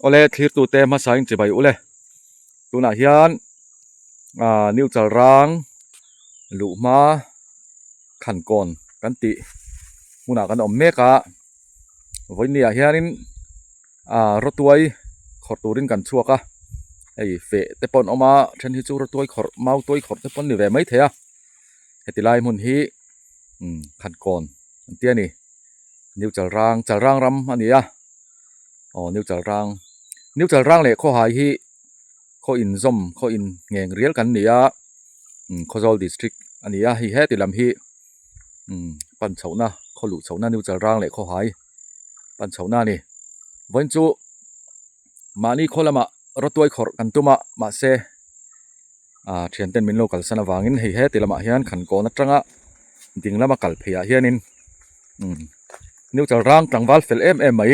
ole thlir tu te ma sain che bai ule tuna hian new chal rang lu ma khan kon kan ti muna kan om meka voinia hianin rotuai khor turin kan chuaka ei fe te pon oma then hi chu rotuai khor mau toi khor te pon ni ve mai thea hetilai mun hi khan kon antia ni new chal rang ram ania new chal rang le kho hai hi kho in zom kho in ngeng riel kan nia khozol district ania hi he tilam hi pan chhauna kho lu chhauna new chal rang le kho hai pan chhauna ni voin chu mani kholama rotoi khor kan tuma ma se thian ten min local sana wangin hei he tilama hian khan kon atanga dinglama kal phia hianin new chal rang tlangwal fel em mai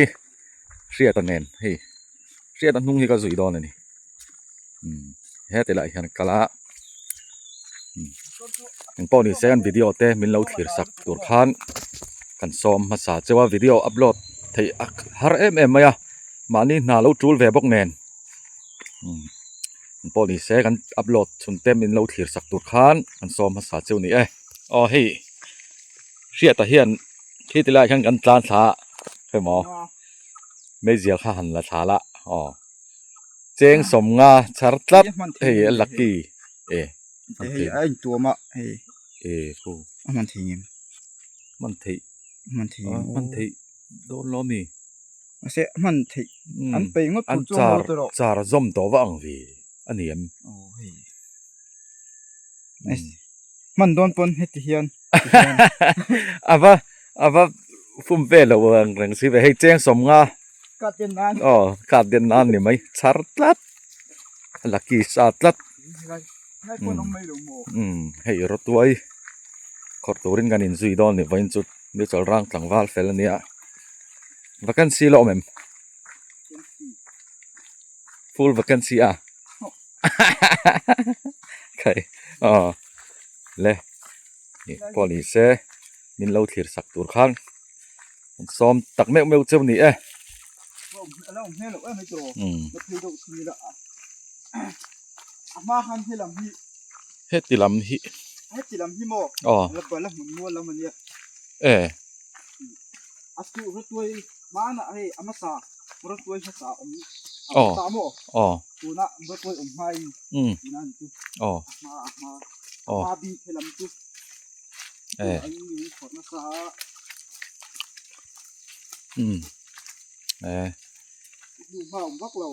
hriat anen hei hriat an hnung hi ka zui don ani he tela hian kala in pawni second video te min lo thlir sak tur khan kan som masa chewa video upload thei har em maya mani na lo tul ve bok nen pawni se kan upload chun te min lo thlir sak tur khan kan som masa cheu ni hei hriat a hian khi tilai khan kan tlan thla khemo mezia kha han la thla la cheng som nga char tlat hei lucky hei ai tuama hei fu man thingin man thei don lo mi ase man thei an pe ngot an chu mo to ro char zom to wa ang vi aniam hei man don pon heti hian ava fum ve lo ang rang si ve hei cheng som nga ka ten nan ka den nan ni mai char tlat lucky sa tlat hai pon ong mai lo mo hei rotuai khor turin kan in zui don ni vain chu ni chal rang tlangwal fel ania vacancy lo mem full vacancy kai le ni police min lo thlir sak tur khan som tak meu cheu ni alo me lo mai to to thei do si la ama han helam hi hetilam hi mo la bala mun no la mania astu rotoi mana hei amasa rotoi sa ta mo tuna rotoi mai nan tu ma bi helam tu ai ni khona sa du ba vak lo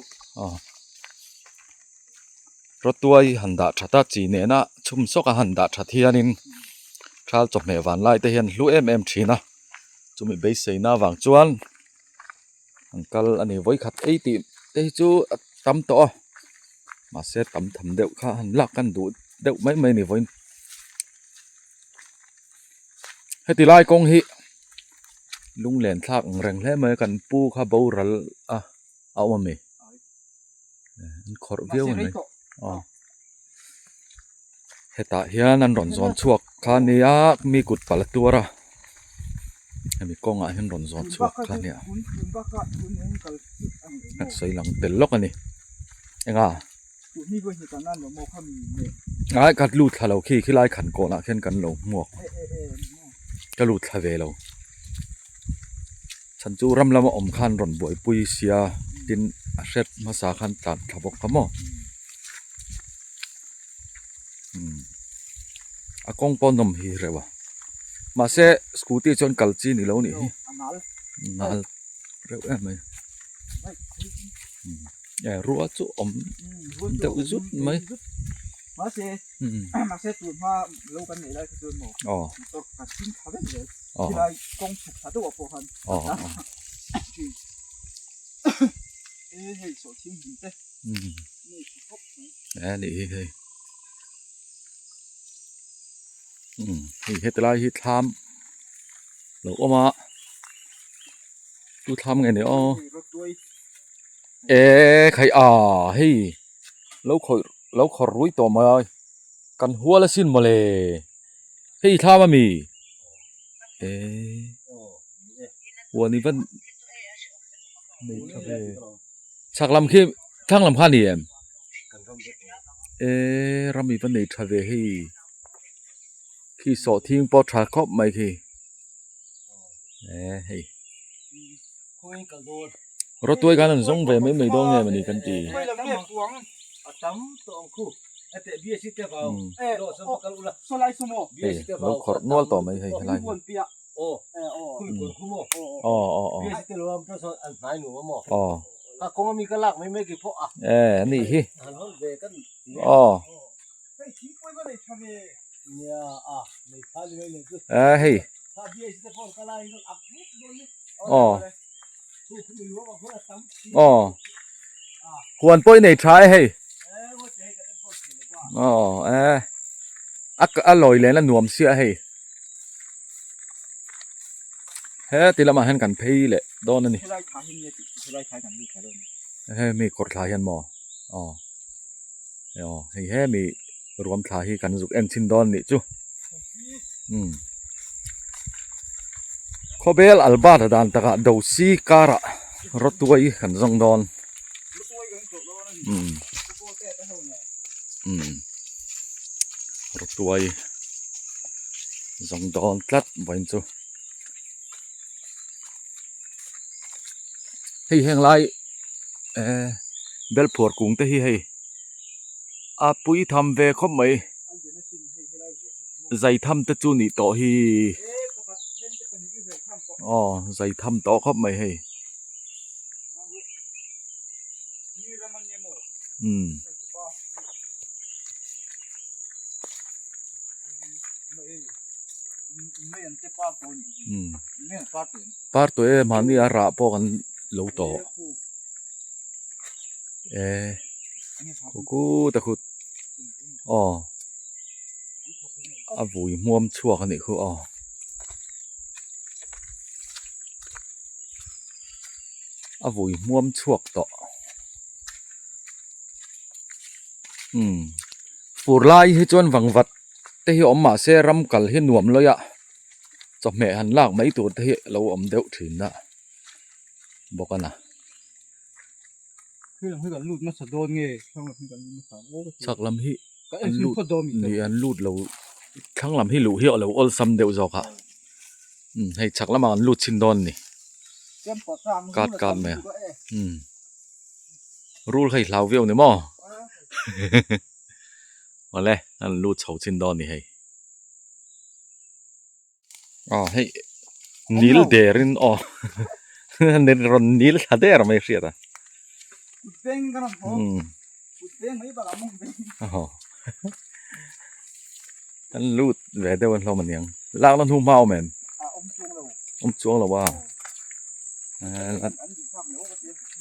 rotuai handa thata chi ne na chum soka handa thathianin thal chop me van lai te hian hlu em thina chumi be seina wang chuan ankal ani voi khat ei ti te chu tam to ma se tam tham deuh kha han lak kan du deuh mai ni voin heti lai kong hi lung len thak reng hle mai kan pu kha bo ral awami khor viau mai heta hian an ron zon chuak kha nia mi kut pal tuara ami konga hian ron zon chuak kha nia at sei lang tel lok ani enga ni go hi kanan mo kham ni ai kat lu thalo khi khilai khan ko na khen kan lo muak ka lu thave lo chan chu ram lama om khan ron boi pui sia tin a hret masa khan tan thabok kamo akong pon nom hi rewa ma se scooty chon kalchi ni lo ni hi nal reu mai ruwa chu om te uzut mai ma se tu ma lo kan nei lai chu mo to ka tin khabe le lai kong chu tha do po han hei so thing hin te ni hei hi hetlai hi tham lo oma tu tham nge ni khai hei lo khor rui to mai kan huala sin mole hei thama mi wani van nei thave ชักลำขี้ทั้งลำข้านี่เอ็มรำมีปัญหาทะเลให้ขี้สอทิ้งปอทราครอบไม่ขี้เฮ้ยรถตัวกันนั่นส่งไปไม่ต้องไงมันนี่กันตี ไม่ละเมียดหวง Atam to angku. Ate biya sita kau. โ Do sa bakal ula. ซไลสโม เฮ้ยรถขดนวลต่อไม่ให้ โอ้ ไร บวนเปีย Oh, โอ้ kui kun kumo. โอ้ อ๋อ Biya sita lo am to so an nai nu mo. อ๋อ Ka kung mi kalak may may kipo ah. นี่ฮิ Han hol be kan. อ๋อ เฮ้ยทิ้งไว้ก็เลยทำเอง Ya ah, may khali may ku. เฮ้ย Ka biya sita ko kalai no ap ni do ni. อ๋อ Ku mi lo ba ko atam. อ๋อควรป่วยในทรายให้ Wo che ka ko ni ba. อ๋ออร่อยเลยนะหนวมเสียให้เฮ้ตีละมาหันกันเพย์เลยโดนนั่นนี่ เท่าไรขายให้เมียติเท่าไรขายกันลูกขายโดน เฮ้มีกดขายกันหมออ๋อเฮ้มีรวมขายกันสุกเอ็นชินดอนนี่จูขบเบลอัลบาร์ดานตะกะดาวซีการะรถตัวอีขันซองดอน ลูกตัวยังโตแล้วนี่ลูกตัวแต่เท่าไง รถตัวอีซองดอนตัดไว้จูเฮ้แห่งไรเบลผัวกุ้งเตะเฮ้อาปุยทำเวคบไหม อันเดียวนั่นสิให้ไรอยู่ ใจทำตะจูนี่ต่อฮี ปกติเล่นจะเป็นวิธีทำก็ อ๋อใจทำต่อครบไหมให้ นี่ละมันยังโม่ ไม่เห็นจะป้าตัวไม่เห็นป้าตัว ปาร์ตัวมันนี่อาราพอกันโลต่อกูแต่คุณอ๋ออาวุยม่วมชั่วกันนี่คืออ๋ออาวุยม่วมชั่วต่อฟูไล่ให้จวนวังวัดแต่ที่อมมาเซรัมกัลให้หนวมเลยอะจบแม่หันลากไม่ตัวที่เราอมเดาถึงนะบอกกันนะ คือเราให้กันลูดมาสะโดนไงช่องเราให้กันลูดมาสะโอ้ สักลำที่ ก็เอ็นลูดโดนอีก นี่อันลูดเราข้างลำที่หลูเหี้ยวเราอลซัมเดวจอกอะให้ชักละมันลูดชินดอนนี่รู้ใครลาวเวลเนี่ยมั้งมาเลยอันลูดเฉาชินดอนนี่ให้ให้นิลเดรินเนรอนนิลฮาเดอร์ไม่เสียดเป็นกันนะเป็นไม่บ้ามึงเป็นอันลูดแหวนเดินเรามันยังลากลันทุ่มเมาแมนจวงเราว่า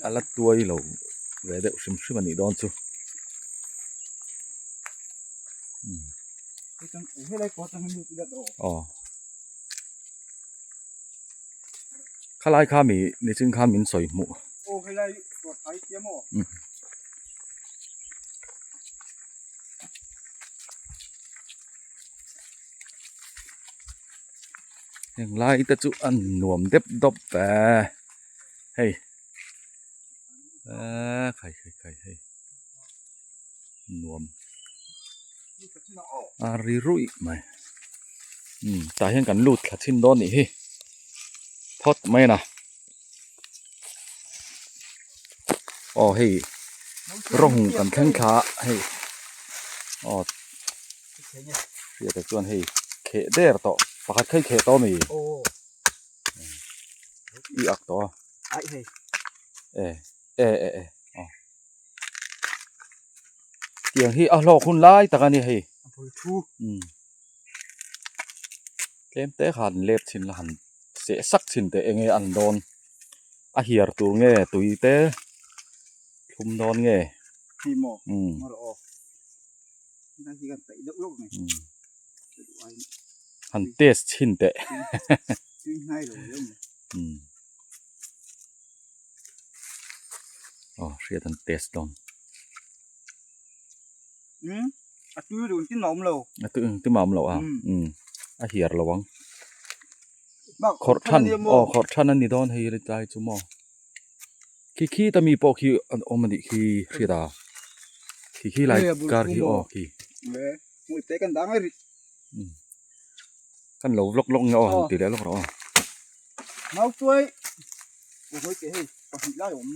อันละตัวอีเราแหวนเดินชิมมันนี่ดอนจูข้าไล่ข้ามีนี่จึงข้ามินสอยหมูโอ้ให้ไล่ตัวไทยเตี้ยหม้อยังไล่แต่จุอันหนวมเด็บดบแต่เฮ้ยใครเฮ้ยหนวมอาริรุ่ยไหมตายยังกันลูดขัดชิ้นโดนนี่เฮ้ยพอดไหมนะอ๋อเฮ้ยร่องกันแข้งขาเฮ้ยอ๋อเสียแต่ส่วนเฮ้ยเขะเดร์ต่อปากเคยเขะต่อมีอีอักต่อไอ้เฮ้ยอ๋อเตียงที่หลอกคุณไล่ตะกันนี่เฮ้ยเกมเตะขันเล็บชินละหันเสียสักชินเตะเองไงอันโดนเหียร์ตัวเงี้ยตุยเตะคุมโดนเงี้ยที่หม้อมาละออกนั่นที่กันเตะลูกๆไงหันเตสชินเตะให้เลยอ๋อเสียทันเตสโดนตู้ดูที่หนอมเราตู้หมอมเราเหียร์ระวังขอดท่านขอดท่านนั่นนี่โดนให้ใจจุ่ม ขี้ตะมีปอกขี้อมมันดิขี้เสียดาขี้ไหลการขี้ออกขี้ เว้ยมือเตะกันดังเลย กันหลบล็อกเงาตีแล้วล็อกเรา mau chuối ủa hơi kệ còn thịt lá ổn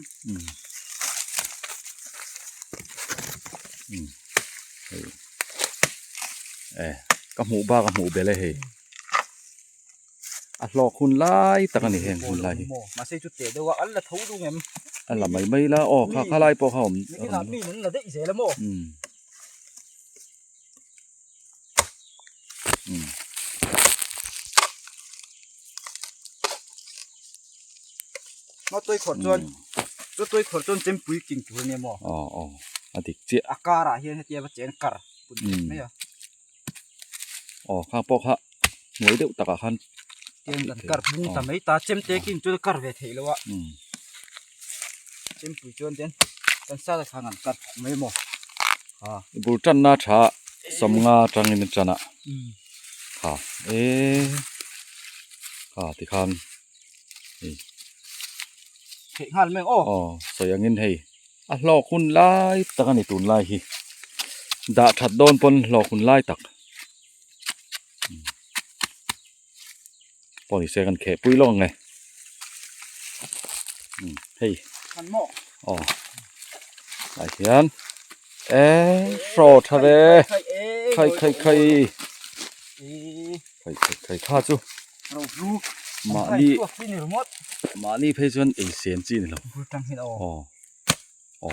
กับหมูบ้ากับหมูเบลเลยเฮ้หลอกคุณไล่ตะกันนี่เฮงคุณไล่ mà xây chút tiền đâu ạ ăn là thấu luôn em อันละไม่ละอ๋อข้าไล่ปอกเขา cái làm mì nó là đấy dễ lắm mồ nó tôi khổ chôn chém bụi kinh chuột nè mồ อ๋ออันที่เจี๊ย akara hiền hết tiệt vật chén cар mấy à อ๋อข้าปอกฮะหน่วยเดียวตะกัน tiền gần cар bung tầm mấy ta chém tê kinh chuột car về thế luôn ạ chém bụi chôn chén chén sa là khang ăn car mấy mồ à บูจันนาชาสมงาจังอินจันนะค่ะค่ะที่คัน thế hàn mấy ô อ๋อสวยงินเฮ้หลอกคุณไล่ตะกันนี่ตุนไล่ฮีด่าถัดโดนปนหลอกคุณไล่ตักปอนนี่เสกันแค่ปุ้ยล่องไงเฮ้ย hàn mồ อ๋อไอ้เฮียนโปรดทะเลใครข้าจู rồi ru มานี่ cái này mất มานี่เพชรเอเซียนจีนเหรอ ru tăng hết อ๋ ô อ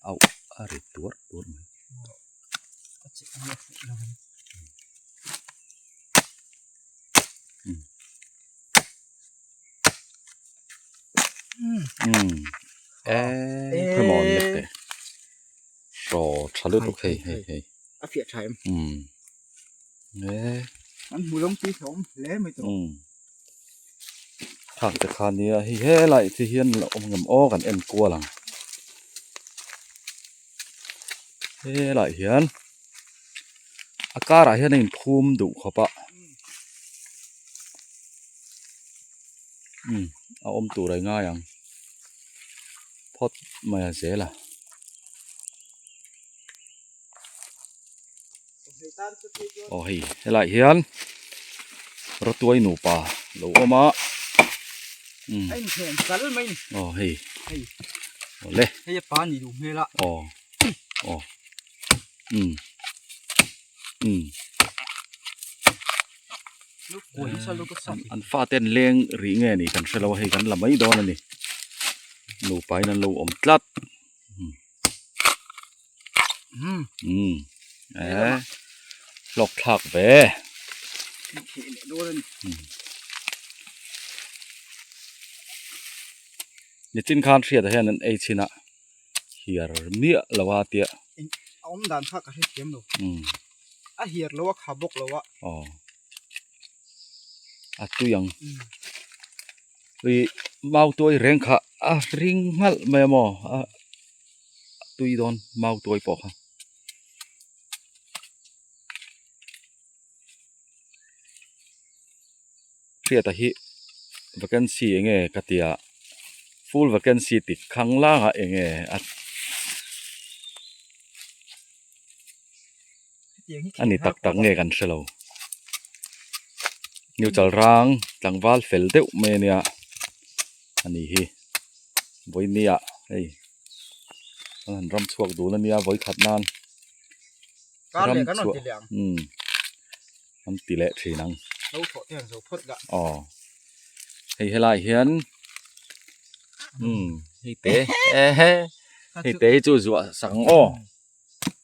เอาอะไรตัวมั้ย เพื่อมอนเล็กแต่รอชาลุตุกเฮ้ย à phía trái em มันหูลงตีสองเละไม่ตรง ทางจะคานนี้เฮ้ไหลที่เฮียนเราอมงำอ้อกันเอ็นกลัวหลังไหลเฮียนอากาศเฮียนในภูมิดุเขาปะเอาอมตัวไรง่ายยังพอดมาเสียละโอ้ยไหลเฮียนรถตัวหนูป่าหลูอมา anh hẹn cắn mình โอ้เฮ้โอ้เล่ hay là pan gì đủ mê lạ อ๋อlúc cuối sao lúc có sẵn อันฟ้าเต้นเลี้ยงรีเงี้ยนี่กันเชลว่าให้กันละไม่โดนนี่หนูไปนั่นลูอมตลัดหลอกถักเว้ thì lại đua lên นี่จินคานเสียแต่เห็นนั่นไอชินะเฮียร์เมียละว่าเตีย ông đàn khác cả hết kiếm rồi à hiệt lâu á khá bốc lâu á อ๋อตุยังวีเมาตัวเร่งค่ะริงหัลไม่มอตุยโดนเมาตัวปอกค่ะเสียแต่ฮิvacancyเองกติยา full vacancy ติดข้างล่างเองอันนี้ตักเงกันเสลานิวจลรางตังวาลเฟลเดวเมเนียอันนี้ฮีไว้เนี่ยเฮ้ยอันรำสวกดูนั่นเนี่ยไว้ขัดนาน cái này cái nó chỉ lẹng มันตีเละทีนัง lâu thọ tiền rồi phất gạ อ๋อเฮ้ยไรเฮียนเฮ้ยเตะเฮ้ยเตะจู่จู่สังอ้อ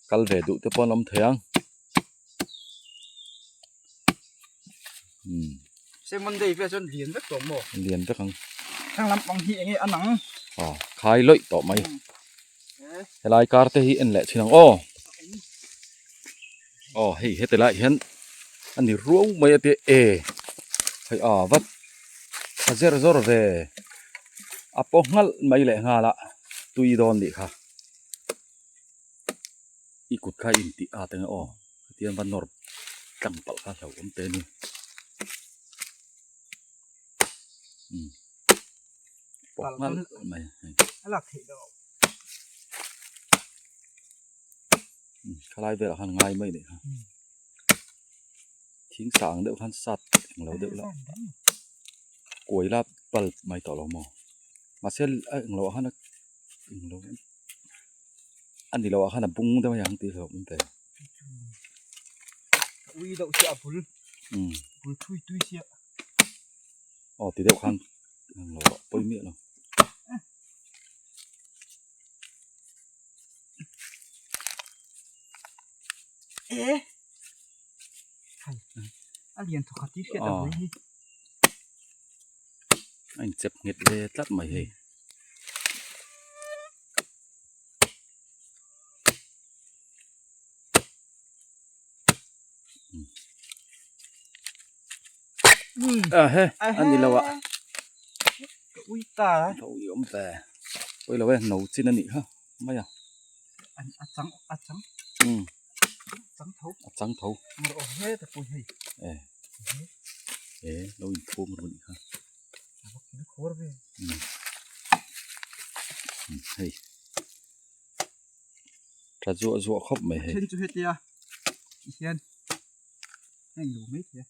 กัลเวดุเตปอนลมเทียงxem vấn đề về chân liền rất tổ mồ เรียนจักครั้ง thằng làm bằng hiện nghe ăn nắng อ๋อขายเลยต่อไหมเฮ้ยไรการเตะฮีเอ็นแหละทีนังอ้อเฮ้ยเฮ้ยแต่ละเฮียนอันนี้ร่วงไม่เตะเฮ้ยวัดเจอร์จอร์เวปองงัลไม่เละงาละตุยโดนดิค่ะอีกุดข้าอินติอาเตงเตียนบันนอร์กังปัลข้าเหล่าอมเตนี่ ปอกนั่นไม่ ala the do คลายเวลาขันง่ายไม่เนี่ยทิ้งสางเดี๋ยวขันสัตว์เราเดี๋ยวละกวยลาบปลไม่ต่อเราหมอมาเส้นเราขันเราอันนี้เราขันปุ้งแต่ไม่ยังตีเรามันเป็น ui đậu xịa bùn บ bùn thui thui xịa อ๋อตีเดียวขันเราปอยเมียเรา ê hay alien thuộc hạt tí xịa đậu đi อันเจ็บเงียดเลยตัดไม่ให้ เฮ้อันนี้เราอะ ui ta đấy เรายอมแต่ไว้เราไว้หนูจีนนี่ฮะไม่อะ ăn trắng จัง thấu เถา mà ở hết là bùn hay เราอินโฟมันนี่ฮะ nó khó rồi เฮ้ยถ้าจั่วครบไม่ให้ trên chỗ hết đi à trên anh đủ mấy thế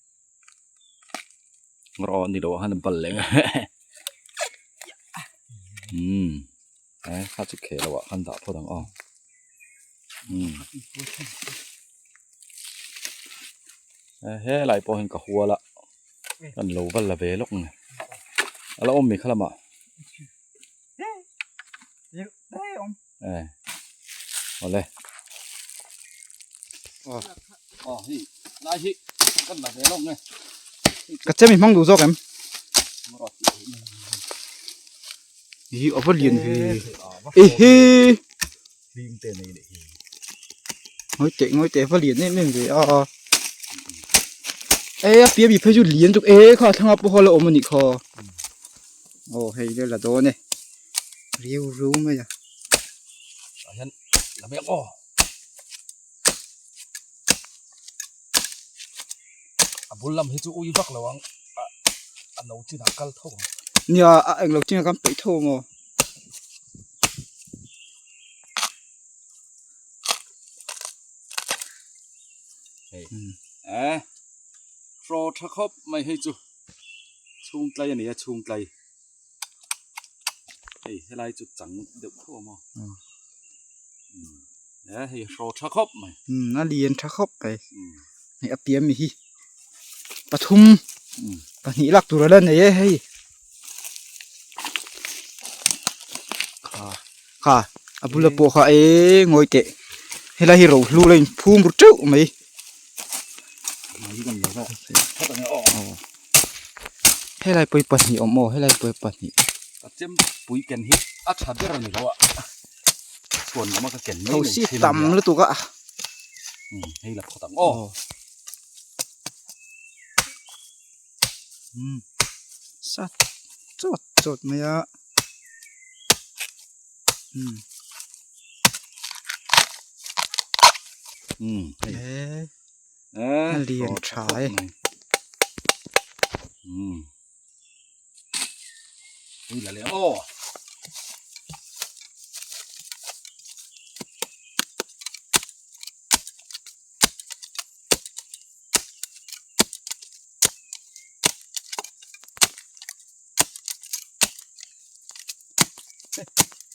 รอนี่เราหันบัลเลยข้าจะเขยเราอะหันดาพอดังอ้อเฮ้ไหลพอเห็นกับหัวละกันโลกันละเวลกไงแล้วอมมีขลามะ đấy ông มาเลยนี่นายฮิกันละเวลกไง cái chân mình mong đủ rồi em มารอ ý ở vật liền thì ê hê บีมเต้นนี่เลย ngồi tệ vật liền nên mình thì ê phía bị phải chụp liền chụp ê khó thằng áp bao là ôm mình khó ồ hay đây là đó này riu riu mấy à ฉันละเมฆอ้อบุญลำให้จูอุ้ยฟักระวังอันนู้นจีนักกัลท่อง nhờ anh lộc trên cam bể thô mà รอถ้าครบไม่ให้จูชุงไกลอันนี้ชุงไกลเฮ้ยให้ไล่จุดจังเดี๋ยวเข้ามาให้รอถ้าครบไหม nó liền thắc khóc cái này áp tiêm mi bà thum bà nghĩ lạc tụi lên này hay khà áp bula po khà ấy ngồi tệ hay là hero lu lên phu một triệu mày มาที่กันเยอะมากถ้าตอนนี้ออก hay là bơi bật nhỉ ông mò hay là bơi bật nhỉ เจมปุ๋ยแกนฮิตอัดชัดเจนเลยแล้วอ่ะส่วนมันก็แกนไม่ thầu เลย xí tầm nữa tụi cả ให้หลับเขาตั้งอ้อ sát chốt chốt mày ạ liền tráiนี่แหละเลยอ้อ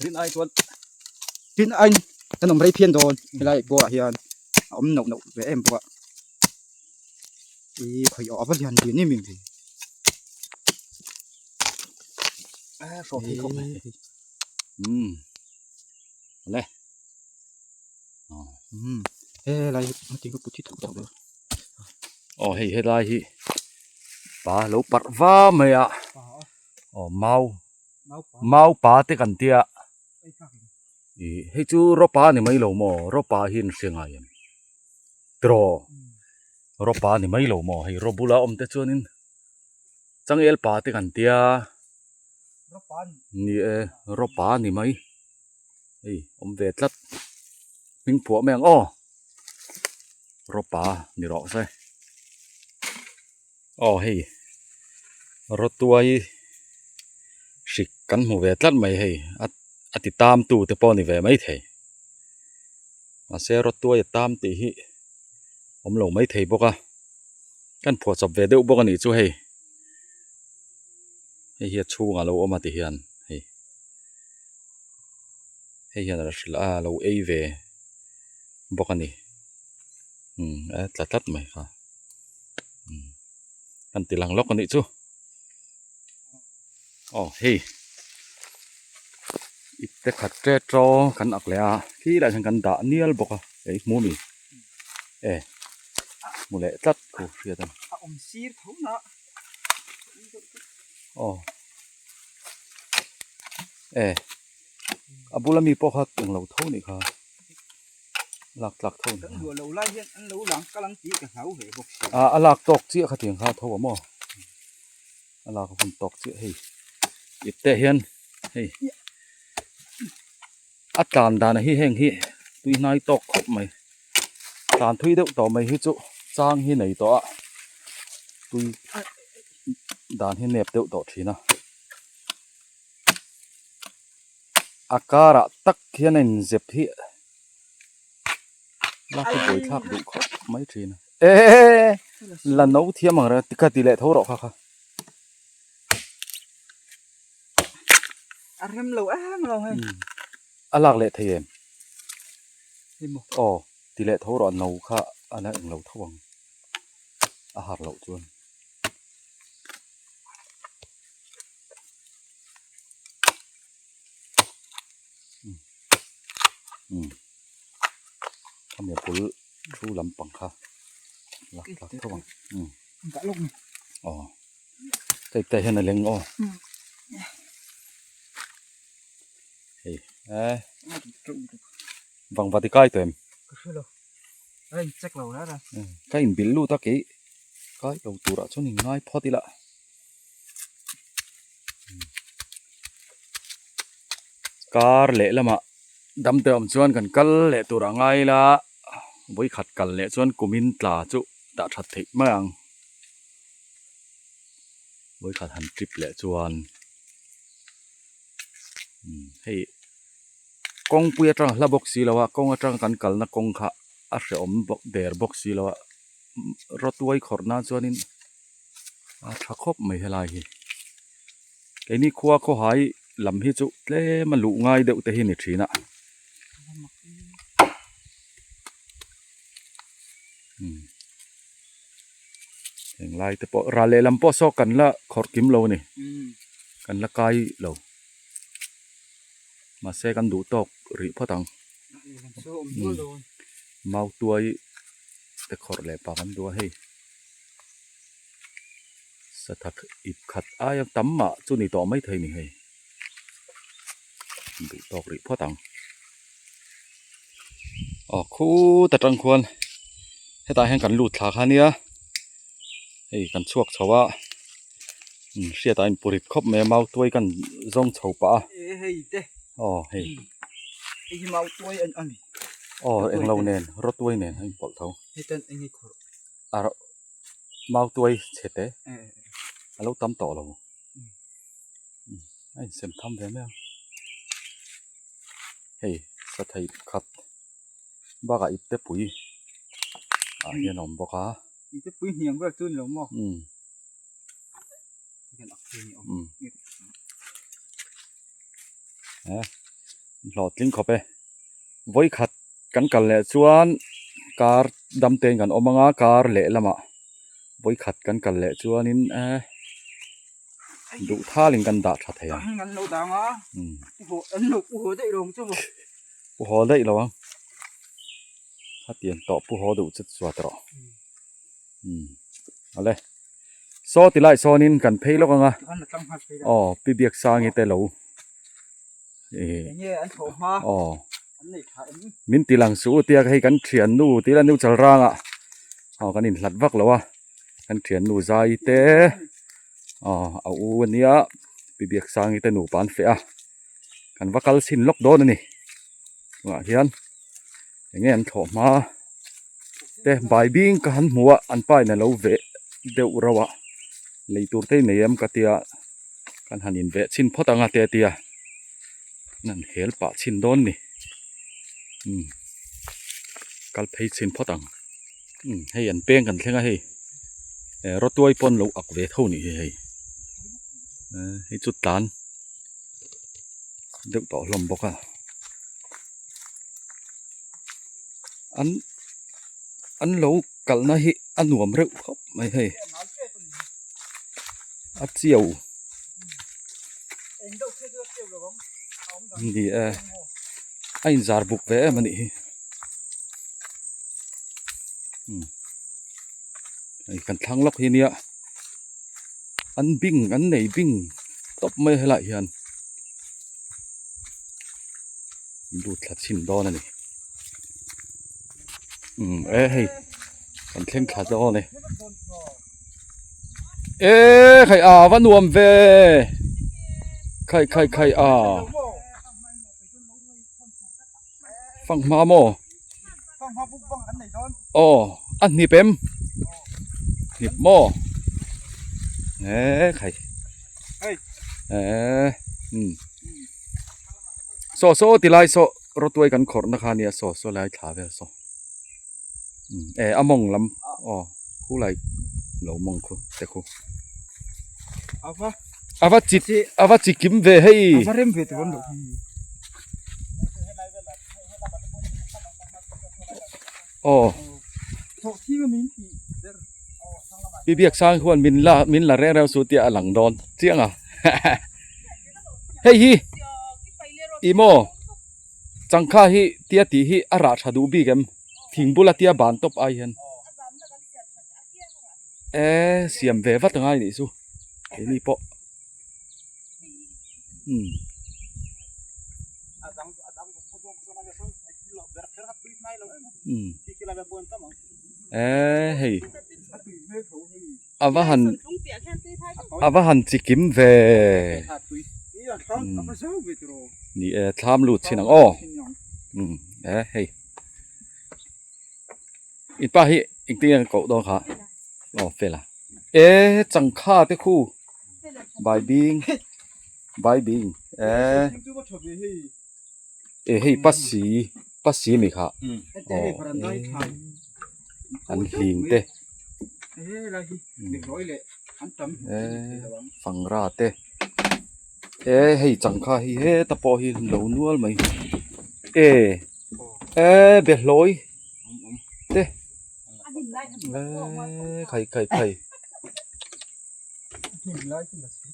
รินไอชวน tin anh cái nồng đây phiên đồn hay lại bộ hiền ống nậu nậu với em bộ ý phải ở vật hiền điên như mình thì โชว์ที่เขาไหมเลยเฮ้ยอะไรมันจริงก็ปุ๊บที่ถูกต้องเลย อ๋อเฮ้ยเฮ้ยไรฮิปลาลูกปัดฟ้าไหมอ่ะอ๋อเมาปลาเตกันเตียเฮ้ยจูรบปลานี่ไม่หลงมอรบปลาหินเสียงไงตรอรบปลานี่ไม่หลงมอเฮ้ยรบบุลาอมเตชวนินจังเอลปลาเตกันเตียนี่รบปลานี่ไม่เฮ้ยอมเวทลัดมิงผัวแมงอ้อรบปลานี่รอใช่อ๋อเฮ้ยรถตัว สิกันหมู่เวทลัดไม่ให้อติตามตู่แต่ปอนี่เวไม่เทมาเสรถตัวอย่าตามตีหิผมหลงไม่เทบอกอ่ะกันผัวจับเวเดอบอกกันอีจู่ให้เฮียชูงาเราออกมาตีเฮียนให้เฮียนเราสิละเราเอเวบอกกันนี่ตัดไหมค่ะกันตีหลังล็อกกันอีจู่อ๋อเฮ้อิตขัดเจโตรกันอักเลยอ่ะที่ได้ฉันกันด่าเนียลบอกอ่ะมูมีมูเลยตัดกูเสียตันซีร์ทุ่งนะอ๋อบุลมีพวกเขาอย่างเราเท่านี่ค่ะหลักเท่านี่หัวเราไล่ยันเราหลังกำลังจีกับเขาเหรอบอกหลักตกเจี๊ยเขาเถียงค่ะเท่าว่ามั้งหลักคนตกเจี๊ยให้อิตเตเฮียนให้อัดการด่านให้แห้งให้ตุยนายตกครบไหมการทุยเด็กต่อไม่ให้จุจ้างให้ไหนต่อตุยด่านให้เน็บเด็กต่อทีนะอากาศตักเฮียนเจ็บที่ลากไปบ่อยทักดุเขาไม่ทีนะลันเอาเทียมอะไรติดกันตีเละเท่าหรอกค่ะอะไรมันเราให้หลักเละเทียมอ๋อตีเละเท่าหรอกเราค่ะอันนั้นเราท่วงอาหารเราจวนทำอย่างปุ๋ยชูลำปังค่ะหลักท่วงกะลงอ๋อแต่เห็นอะไรเงี้ยเฮ้ยบางวันที่ใกล้เต็มchắc lâu đó rồi cái in bill lu ta kỹ cái đầu tủ ra cho mình ngay phô đi lại car lệ là mà đâm tầm chuan cần cල් lệ tủ ra ngay là với khát cල් lệ chuan cumin tla chu đã thật thị mang với khát hành trip lệ chuan hey con puya trang la box si lawa con trang kan kal na con kha a hre om bok der box si lawa rotwai khorna chuanin a thakop mai helai hi cái ni khuwa kho hai lam hi chu tle ma lu ngai deuh te hi ni thina heng lai te po ra le lam po so kan la khor kim lo ni kan la kai lo mà xe căn đủ tộc rỉ phát tăng mau tuổi để khỏi lẽ bà căn đua hay sẽ thật ít khát ai tắm mà chú nị tỏ mấy thầy nị hay đủ tộc rỉ phát tăng khu ta trăng khuôn hay ta hẹn cần lụt thạc hả nia hay cần chuộc cháu á xe ta anh bùrịt khóc mẹ mau tuổi cần rong cháu bả hey anh mau tuổi anh anh lâu nền rót tuổi nền anh bảo thấu tên anh khổ mau tuổi chết đấy lâu tắm tỏ lâu anh xem thăm về mấy hey sao thầy khát bác ít tép bụi hiện ông bác á ít tép bụi hiền quá chun lắm mà lọt linh khop với khát cắn cằn lệ chuan car đâm tên gần ôm ngã car lệ lắm ạ với khát cắn cằn lệ chuan in đủ tha linh gần đạt thật thầy à gần lâu đàng á anh lục hồ đây rồi chứ bộ hồ đây rồi hát tiền tọ bộ hồ đủ chất xoa tọ đây so thì lại so nín cần pay lắm à bị việc sang như thế lâu min tilang su tia hay kan thian nu tila nu chal ranga kan in hlat vak lawa kan thian nu zai te au ania bibiak sang ite nu pan fe a kan vakal sin lok don ani wa hian engen tho ma te bai bing ka han muwa an pai na lo ve deuh rawa leitur te neyam katia กันหันอินเวชินพอตังอาเตียนั่นเฮลปะชินโดนนี่กัลเพยชินพอตังให้อันเป้งกันเท่งให้รถตัวไอ้ปนเราอักเวเท่านี้ให้จุดตานเด็กต่อลมบอกอันเรากัลนะฮิอันหนวมเร็วครับไม่ให้อัดเจียวนี่ไอ้จาร์บุกเวมันนี่ไอ้กันทั้งล็อกที่เนี้ยอันบิ้งอันไหนบิ้งตบไม่ให้ละเฮียนดูดขัดชินดอนนี่เฮ้ยกันเข่งขัดดอนนี่ใครวันนวมเวใครฟังมาโมฟังมาปุ๊บฟังอันไหนโดนอันนี้เป็นนิบโมใครโซติไลโซรถตัวกันขอนะคะเนี่ยโซไลขาเวโซอมงลำคู่ไรเหลามงคู่แต่คู่อาว่าจิกิมเวให้เริ่มเวทวันดูที่ก็มีพี่เบียกสร้างควรมินละแร่เราสูติอหลังดอนเจียงเฮ้ยฮีอีโมจังข้าฮีเตียตีฮีอาราชดูบีกันทิ้งบุลเตียบานตบไอเห็นเสียมเววัดง่ายนี่สูนี่ปะเฮ้ยอาว่าหันจิกิมเวนี่ทามลูดชินังเฮ้ยอีป้าฮีอีกทีนึงก็ต้องค่ะเฟล่ะจังข้าเตคู่บายบิงเฮ้ยปัสสีมีค่ะอันหิงเต้ฟังราเต้ให้จังข้าเฮ้ตะปอฮีเหลวนัวไหมเบลลอยเต้ใคร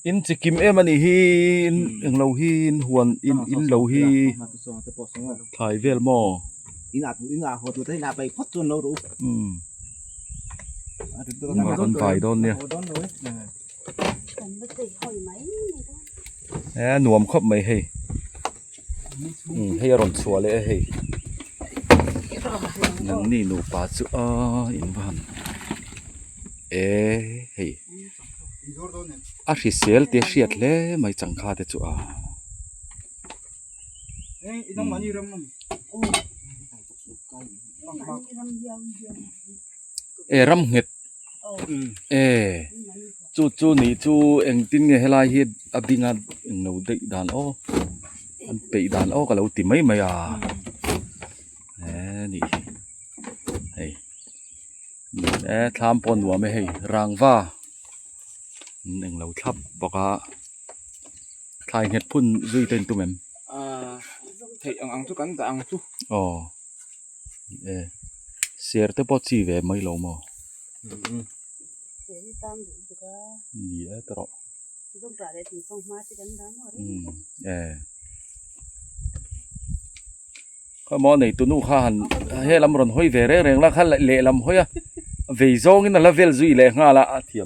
อินจิกิมมันนี่ฮีอิงเราฮีหวนอินเราฮีถ่ายเวลมออินอาหัวตัวที่นาไปพัดจนเราดูมาต้นไฟต้นเนี่ยหนวมครบไหมให้ร้อนชัวเลยนั่นนี่หนูปลาจุอินวันอาชีเซลเตียเชียดเลยไม่จังคาเดจุรำเห็ดจูนี่จูเอ็งติ้งเฮลายเฮ็ดอับดิงัดเอ็งเราได้ด่านอันไปด่านก็เราติไม่นี่ทำปนหัวไม่ให้รางว่าหนึ่งเราทับบอกว่าทายเห็ดพุ่นดุยเต็นตัวแม่thì ăn chút cắn ta ăn chútเสียแต่พอชีเวไม่ลงมั้งนี่ตลอดข้ามอในตัวนู้ข้าหันเฮลำรอนห้อยเวเร่งละข้าเละลำห้อยเวซองนั่นละเวลจุยเละง่าละอาเที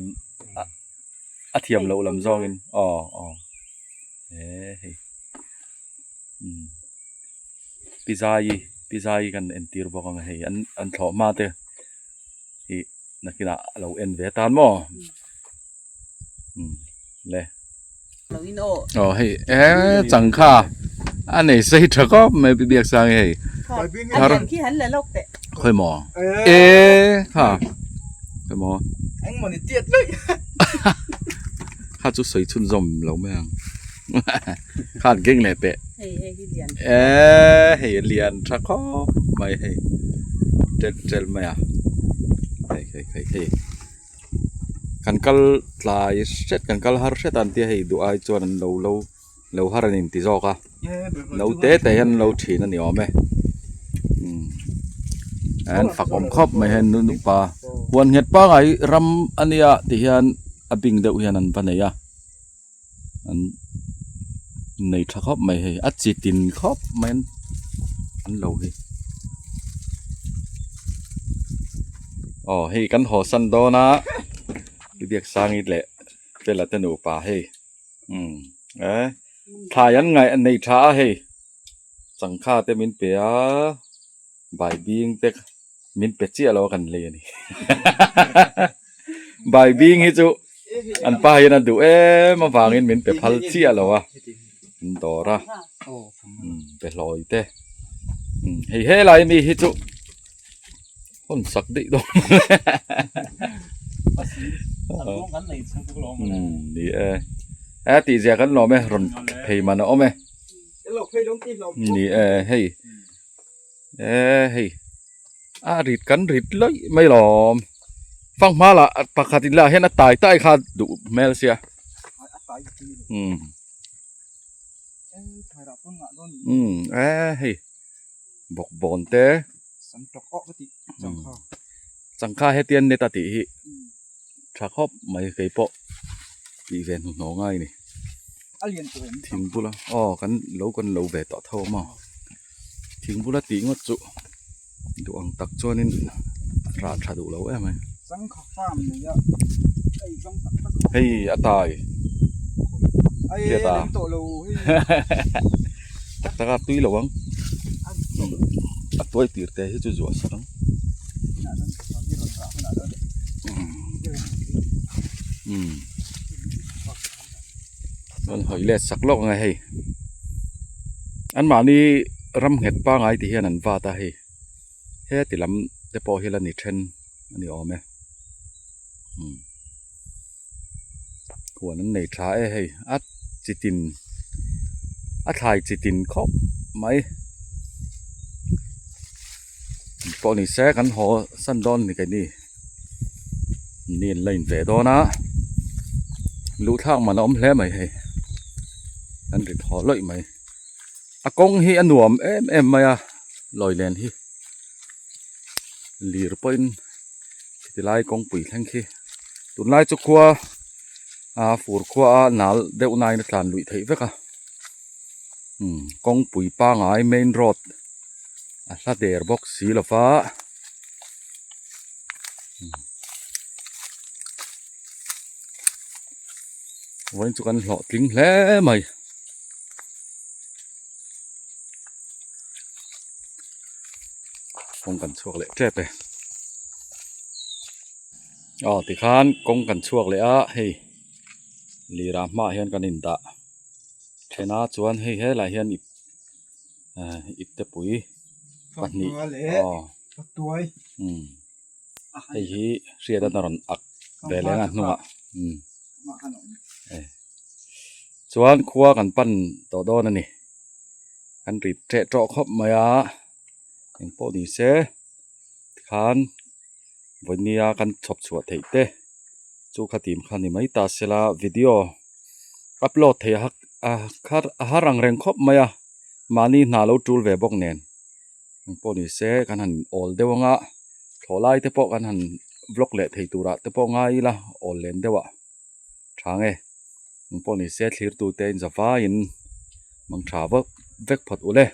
ยมเราลำซองพิซซ่ากันเอ็นตีร์บอกว่าให้อันถอมาเตะที่นักกีฬาเราเอ็นเวตานมั้งเลยให้จังค่าอันไหนใส่ถักก็ไม่เบียกสังให้อันนี้ขี้หันเลยลูกเตะค่อยหมอค่ะค่อยหมอanh mà này tiệt đấy ข้าจุดสวยชุนจอมเราไม่ยังข้าเก่งเลยเตะ เฮ้ยที่เรียน ให้เรียนชักก็ไม่ให้เจลไม่อะให้กันกัลลายเสร็จกันกัลหาร์เสร็จอันที่ให้ดูไอจวนเราหารันติจอกะเราเตะแต่ยันเราถีนั่นนี่อ๋อไหมอันฝักอมครอบไม่เห็นนุ่นป่าวันเห็ดป้าไงรำอันนี้อะที่ยันอบิงเดือดยันอันปันเนี่ยอันในทักครอบไม่ให้อัดจิตินครอบไม่อันเราให้อ๋อให้กันหอสันโดนะเรียกสร้างอีกแหละเป็นละตนูป่าให้ถ้ายันไงอันในท้าให้สังฆาเตมินเปียบายบิงเตมินเป็ดเจียเรากันเลยนี่ บายบิงฮิจูอันป้ายันดูมาฟังอินมินเป็ดพัลเจียเราอะต่อละเป็ดลอยเต้เฮ้ไรมีฮิจูคนสักดิดง นี่ตีเสียกันหรอไหมรอนเพย์มันเอาไหม เราเคยลงที่เรา นี่เฮ้รีดกันรีดเลยไม่หรอฟังมาละปกติละเห็นตายใต้ขาดูเมลเซียถ่ายรับต้นงะต้นเฮ้บอกบอนเต้สังจอกปฏิสังฆาเฮเตียนเนตติฮิชักครอบไม่เคยเปาะปีเวนหนูง่ายนี่ทิ้งบุละกันเราเวทต่อเท่ามาทิ้งบุละตีงวดจุดูอังตักจวนินราชาดูเราไหมสังขฟามเนี่ยเฮ้ยตายเจ้าตาตะกัดตุยหรอวังตัวตีร์เตะให้จุดจ่อสังมันหอยเล็ดสักโลกไงให้อันมานี่รำเห็ดป้าไงที่เฮียนันว่าตาให้เฮ้ติลำแต่พอเฮลันนี่เทนอันนี้อ๋อไหมหัวนั้นในท้ายให้อัดจิตินอัดถ่ายจิตินครบไหมพอนี่แซกันหอสั้นดอนนี่กันนี่เนียนเล่นเวดอนะรู้ทางมันอ้อมแผลไหมให้อันริดหอเลยไหมอากงฮีอันหนุ่มเอ็มไหมอะลอยเลนฮีลีร์ปอินที่ไล่กงปุ๋ยแทงฮีตุนไล่จุกขัวฝูขัวหนาเดี๋ยวนายนักการลุยไทยเวกะกงปุ๋ยป้าไงเมนโรดลาเดอร์บ็อกสีละฟ้าวันจุกันหล่อทิ้งแล้วไหมกงกันช่วงเลยเจ็บไปติขานกงกันช่วงเลยเฮ้ยลีรามาเฮียนกันอินตาเทน่าชวนเฮ้ยหลายเฮียนอิบเตปุยปันนี้ตัวเฮ้ยเสียดานรอนอักเดลงานนัวชวนครัวกันปั้นต่อดอนั่นนี่กันรีดเจาะครบมาอย่างพวกนี้เสียขานวันนี้กันชอบชวดเถิดเต้จูขัดทีมขันนี่ไม่ตัดเสละวิดีโออัปโหลดเถียหารังเร่งครบมานี่น่าเราจูลเว็บบอกเน้นอย่างพวกนี้เสียกันหันออลเดวงะถอไล่เตปอกกันหันบล็อกเละเถิดตัวระเตปอกง่ายละออลเลนเดวะช่างอย่างพวกนี้เสียคลีร์ตัวเต็นจะฟ้าอินมังชาเวกพัดอุเล่